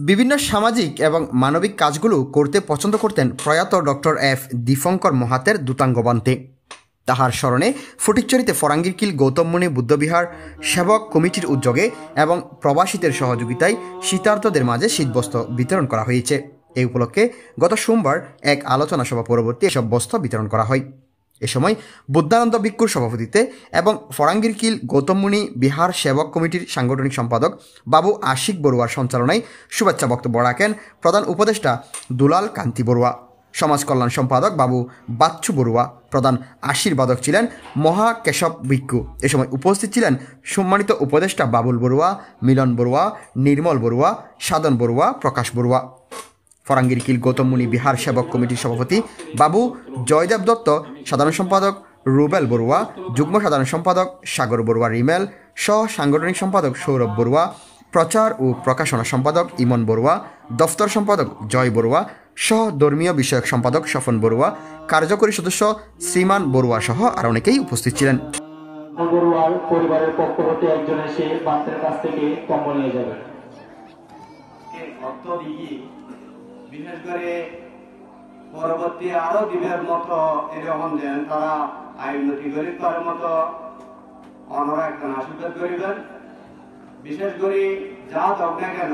বিভিন্ন সামাজিক এবং মানবিক কাজগুলো করতে পছন্দ করতেন প্রয়াত ডক্টর এফ দীপঙ্কর মহাতের দূতাঙ্গবান্তে। তাহার স্মরণে ফটিকছড়িতে ফরাঙ্গীরকিল গৌতমমুনি বুদ্ধবিহার সেবক কমিটির উদ্যোগে এবং প্রবাসীদের সহযোগিতায় শীতার্তদের মাঝে শীতবস্ত্র বিতরণ করা হয়েছে। এই উপলক্ষে গত সোমবার এক আলোচনা সভা পরবর্তী এসব বস্ত্র বিতরণ করা হয়। এ সময় বুদ্ধানন্দ ভিক্ষুর সভাপতিত্বে এবং ফরাঙ্গীরকিল গৌতমমুনি বিহার সেবক কমিটির সাংগঠনিক সম্পাদক বাবু আশিক বড়ুয়ার সঞ্চালনায় শুভেচ্ছা বক্তব্য রাখেন প্রধান উপদেষ্টা দুলাল কান্তি বড়ুয়া, সমাজ কল্যাণ সম্পাদক বাবু বাচ্চু বড়ুয়া, প্রধান আশীর্বাদক ছিলেন মহা কেশব ভিক্ষু। এ সময় উপস্থিত ছিলেন সম্মানিত উপদেষ্টা বাবুল বড়ুয়া, মিলন বড়ুয়া, নির্মল বড়ুয়া, সাধন বড়ুয়া, প্রকাশ বড়ুয়া। ফরাঙ্গীরকিল গৌতমমুনি বিহার সেবক কমিটির সভাপতি বাবু জয়দেব দত্ত, সাধারণ সম্পাদক রুবেল বড়ুয়া, যুগ্ম সাধারণ সম্পাদক সাগর বড়ুয়া রিমেল, সহ সাংগঠনিক সম্পাদক সৌরভ বড়ুয়া, প্রচার ও প্রকাশনা সম্পাদক ইমন বড়ুয়া, দফতর সম্পাদক জয় বড়ুয়া, সহ ধর্মীয় বিষয়ক সম্পাদক স্বপন বড়ুয়া, কার্যকরী সদস্য শ্রীমান বড়ুয়া সহ আর অনেকেই উপস্থিত ছিলেন। বড়ুয়ার পরিবারের পক্ষ হতে একজন এসে বাচ্চার কাছ থেকে কম্বল নিয়ে যাবে। বিশেষ করে পরবর্তী আরো দিবের মতো এরকম দেন তারা আইনতি গরিব করার মতো অনরা একজন আশীর্বাদ করিবেন। বিশেষ করে যা হোক না কেন